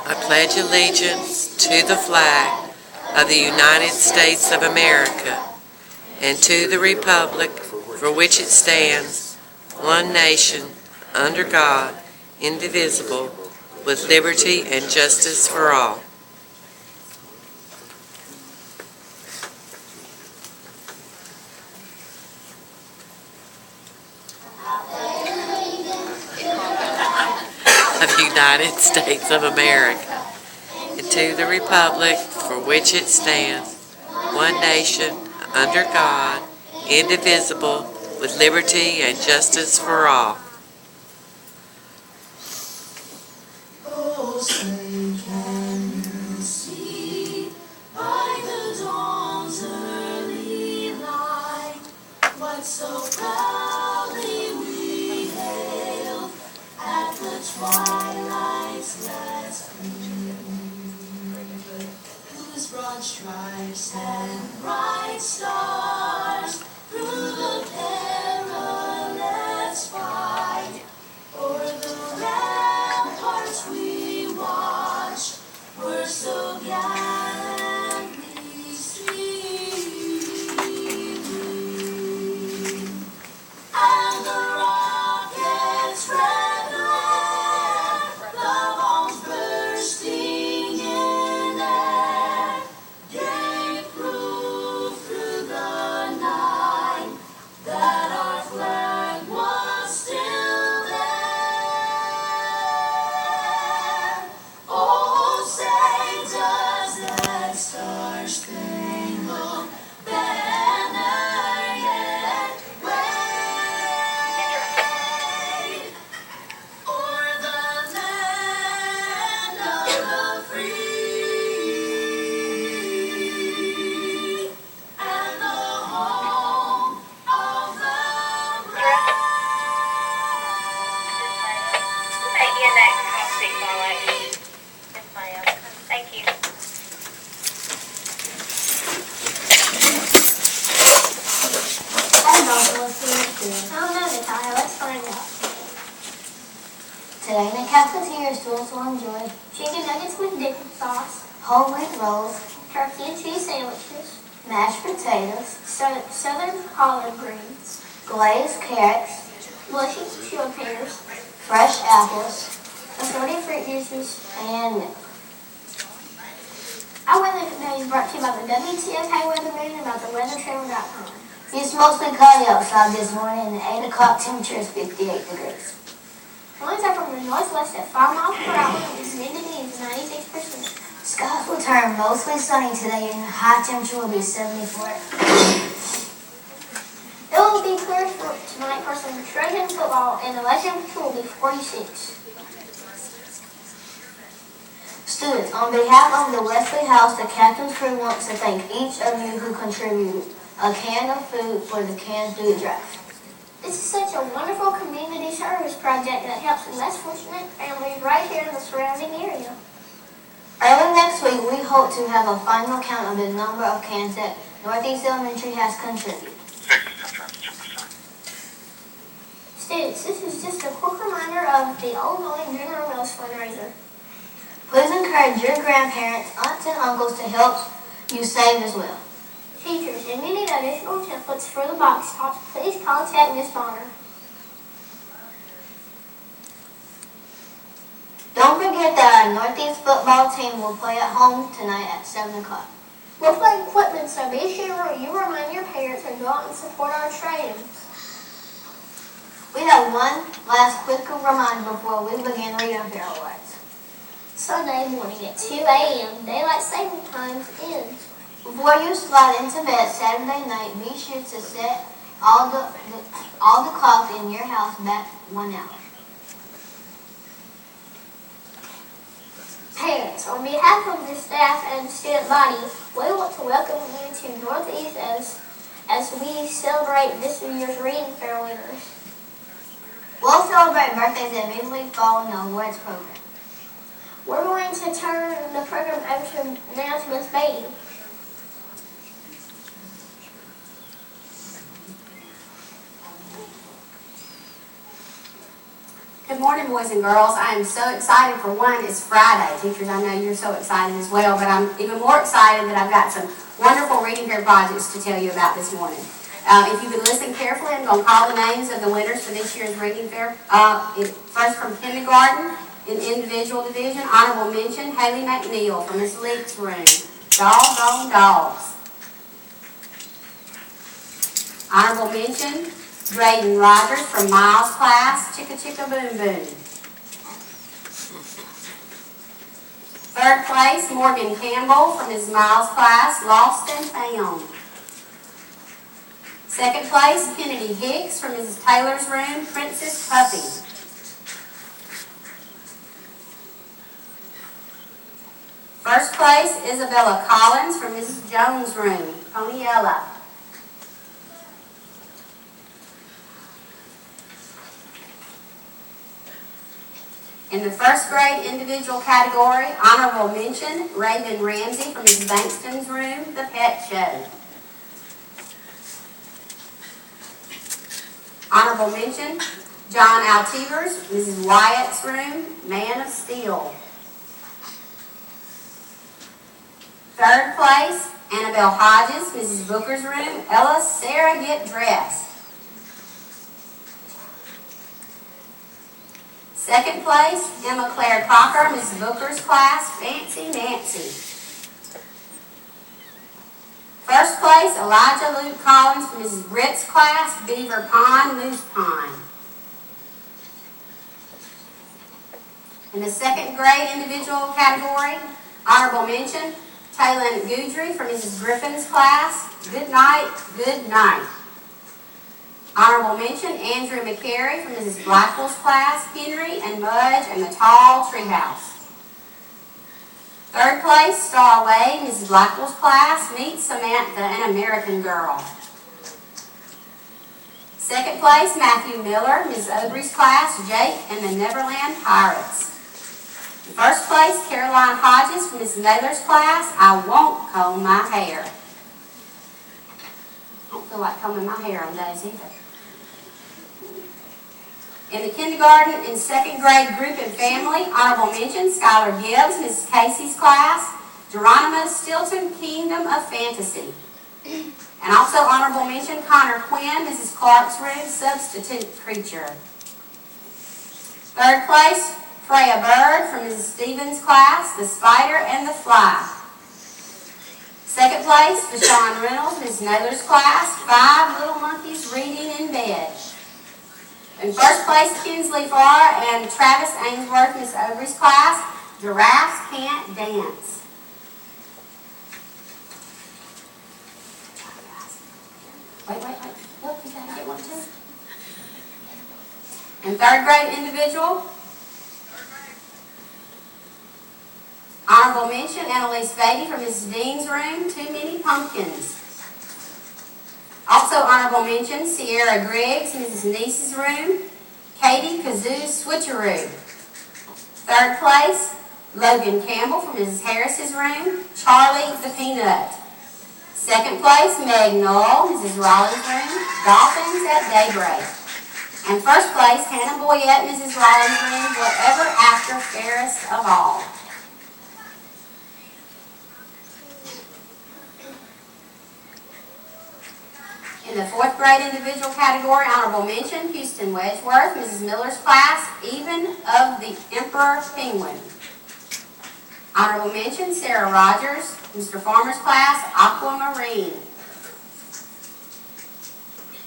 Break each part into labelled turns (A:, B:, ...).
A: I pledge allegiance to the flag of the United States of America and to the republic for which it stands, one nation, under God, indivisible, with liberty and justice for all. Of the United States of America and to the republic for which it stands, one nation, under God, indivisible, with liberty and justice for all.
B: Oh, say can you see by the dawn's early light what so proudly we hailed at the twilight's last gleam, whose broad stripes and bright stars through the perilous fight o'er the ramparts we watched were so gallantly streaming, and the rockets' red glare, the bombs bursting in air, gave proof through the night that our flag was still there. Oh, say does that star-spangled banner yet wave o'er the land of the free and the home of the brave?
C: Meridian next, I'll speak my way. Yes, ma'am. Thank you.
D: I don't know what's in school. I don't know, Natalia. Let's find out. Today in the cafeteria stores will enjoy chicken nuggets with dipping sauce, whole wheat rolls, turkey and cheese sandwiches, mashed potatoes, southern collard greens, glazed carrots, mushy chili peppers, fresh apples, assorted fruit juices, and milk. Our weather today is brought to you by the WTFK weatherman about the weatherchannel.com. It's mostly cloudy outside this morning and the 8 o'clock temperature is 58 degrees. Winds are from the northwest at 5 miles per hour and the humidity is 96%. Skies will turn mostly sunny today and the high temperature will be 74. It will be clear for tonight for some Trojan football and the low temperature will be 46. Students, on behalf of the Wesley House, the Captain's Crew wants to thank each of you who contributed a can of food for the Canned Food Drive. This is such a wonderful community service project that helps less fortunate families right here in the surrounding area. Early next week, we hope to have a final count of the number of cans that Northeast Elementary has contributed. Students, this is just a quick reminder of the Old Knowing General Mills fundraiser. Please encourage your grandparents, aunts, and uncles to help you save as well. Teachers, if you need additional templates for the box tops, please contact Ms. Bonner. Don't forget that our Northeast football team will play at home tonight at 7 o'clock. We're playing equipment, so be sure you remind your parents and go out and support our trainings. We have one last quick reminder before we begin reading Farrell words. Sunday morning at 2 a.m., daylight saving time ends. Before you slide into bed Saturday night, be sure to set all the clocks in your house back 1 hour. Parents, on behalf of the staff and student body, we want to welcome you to Northeast as we celebrate this year's Reading Fair winners. We'll celebrate birthdays immediately following the awards program. We're going to turn the program over now to Ms. Beatty.
E: Good morning, boys and girls. I am so excited. For one, it's Friday. Teachers, I know you're so excited as well, but I'm even more excited that I've got some wonderful reading fair projects to tell you about this morning. If you would listen carefully, I'm going to call the names of the winners for this year's reading fair. First from kindergarten in individual division, honorable mention, Haley McNeil from Miss Leek's room. Doggone dogs. Honorable mention, Braden Rogers from Miles' class, Chicka Chicka Boom Boom. Third place, Morgan Campbell from Ms. Miles' class, Lost and Found. Second place, Kennedy Hicks from Mrs. Taylor's room, Princess Puppy. First place, Isabella Collins from Mrs. Jones' room, Ponyella. In the first grade individual category, honorable mention, Raven Ramsey from Mrs. Bankston's room, The Pet Show. Honorable mention, John Altivers, Mrs. Wyatt's room, Man of Steel. Third place, Annabelle Hodges, Mrs. Booker's room, Ella Sarah Get Dressed. Second place, Emma Claire Crocker, Mrs. Booker's class, Fancy Nancy. First place, Elijah Luke Collins from Mrs. Britt's class, Beaver Pond, Moose Pond. In the second grade individual category, honorable mention, Taylor Goudry from Mrs. Griffin's class, Good Night, Good Night. Honorable mention, Andrew McCary from Mrs. Blackwell's class, Henry and Mudge and the Tall Treehouse. Third place, Star Wade, Mrs. Blackwell's class, Meet Samantha, an American Girl. Second place, Matthew Miller, Mrs. Obrey's class, Jake and the Neverland Pirates. First place, Caroline Hodges from Mrs. Naylor's class, I Won't Comb My Hair. I don't feel like combing my hair on days either. In the kindergarten and second grade group and family, honorable mention, Skylar Gibbs, Mrs. Casey's class, Geronimo Stilton, Kingdom of Fantasy. And also honorable mention, Connor Quinn, Mrs. Clark's room, Substitute Creature. Third place, Freya Bird from Mrs. Stevens' class, The Spider and the Fly. Second place, Deshaun Reynolds, Mrs. Naylor's class, Five Little Monkeys Reading in Bed. In first place, Kinsley Farr and Travis Ainsworth, Miss Obrey's class, Giraffes Can't Dance. Wait. Look, you gotta get one too. In third grade individual, honorable mention, Annalise Beatty from Mrs. Dean's room, Too Many Pumpkins. Also honorable mention, Sierra Griggs, Mrs. Niece's room, Katie Kazoo Switcheroo. Third place, Logan Campbell from Mrs. Harris's room, Charlie the Peanut. Second place, Meg Knoll, Mrs. Rollins' room, Dolphins at Daybreak. And first place, Hannah Boyette, Mrs. Rollins' room, Whatever After Fairest of All. In the fourth grade individual category, honorable mention, Houston Wedgeworth, Mrs. Miller's class, Even of the Emperor Penguin. Honorable mention, Sarah Rogers, Mr. Farmer's class, Aquamarine.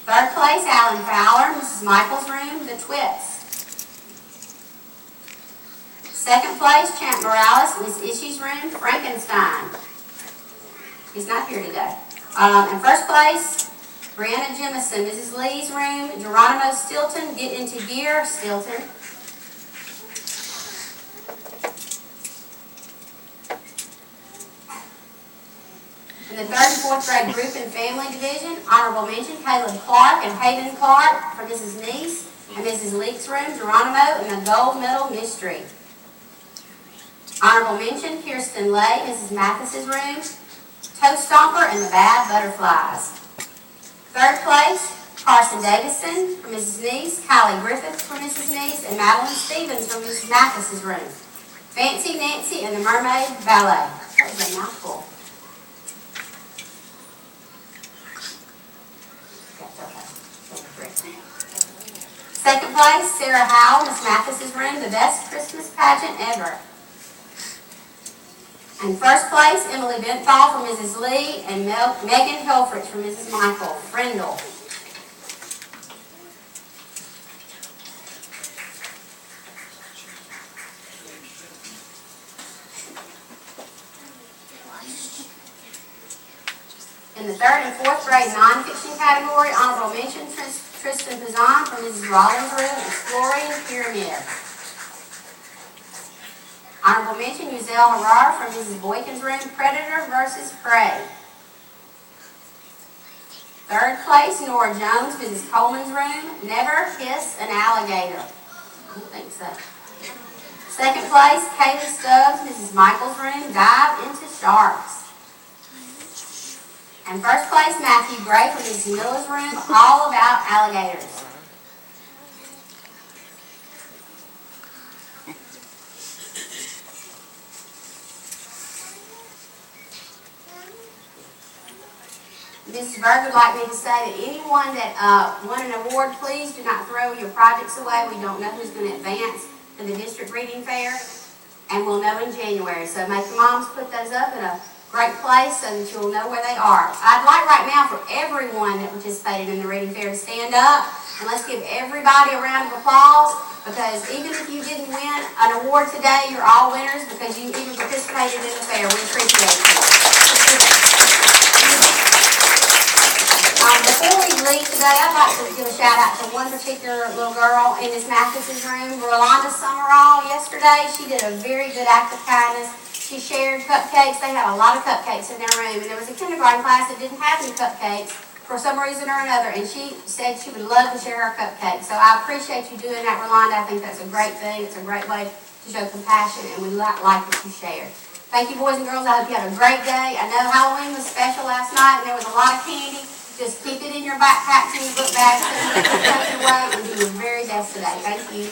E: Third place, Alan Fowler, Mrs. Michael's room, The Twits. Second place, Champ Morales, Miss Ishy's room, Frankenstein. He's not here today. And first place, Brianna Jemison, Mrs. Lee's room, Geronimo Stilton, Get Into Gear, Stilton. In the third and fourth grade group and family division, honorable mention, Caleb Clark and Hayden Clark for Mrs. Neese and Mrs. Leek's room, Geronimo and the Gold Medal Mystery. Honorable mention, Kirsten Lay, Mrs. Mathis's room, Toe Stomper and the Bad Butterflies. Third place, Carson Davison for Mrs. Neese, Kylie Griffith for Mrs. Neese, and Madeline Stevens for Mrs. Mathis's room. Fancy Nancy and the Mermaid Ballet. That was a mouthful. Second place, Sarah Howell, Miss Mathis's room, the best Christmas pageant ever. And first place, Emily Bentfall for Mrs. Lee and Megan Helfrich for Mrs. Michael Frindle. In the third and fourth grade nonfiction category, honorable mention, Tristan Pazan from Mrs. Rollins' room, Exploring Pyramid. Honorable mention, Uzelle Harar from Mrs. Boykin's room, Predator versus Prey. Third place, Nora Jones, Mrs. Coleman's room, Never Kiss an Alligator. I don't think so. Second place, Kaylee Stubbs, Mrs. Michael's room, Dive into Sharks. And first place, Matthew Gray from Mrs. Miller's room, All About Alligators. Mrs. Berg would like me to say that anyone that won an award, please do not throw your projects away. We don't know who's going to advance to the district reading fair, and we'll know in January. So make your moms put those up in a great place so that you'll know where they are. I'd like right now for everyone that participated in the reading fair to stand up, and let's give everybody a round of applause, because even if you didn't win an award today, you're all winners because you even participated in the fair. We appreciate you. Before we leave today, I'd like to give a shout out to one particular little girl in Miss Mathis's room, Rolanda Summerall. Yesterday, she did a very good act of kindness. She shared cupcakes. They had a lot of cupcakes in their room, and there was a kindergarten class that didn't have any cupcakes for some reason or another, and she said she would love to share her cupcakes. So I appreciate you doing that, Rolanda. I think that's a great thing. It's a great way to show compassion, and we like that you shared. Thank you, boys and girls. I hope you had a great day. I know Halloween was special last night, and there was a lot of candy. Just keep it in your backpacks and your book bags so you can take it away and do your very best today. Thank you.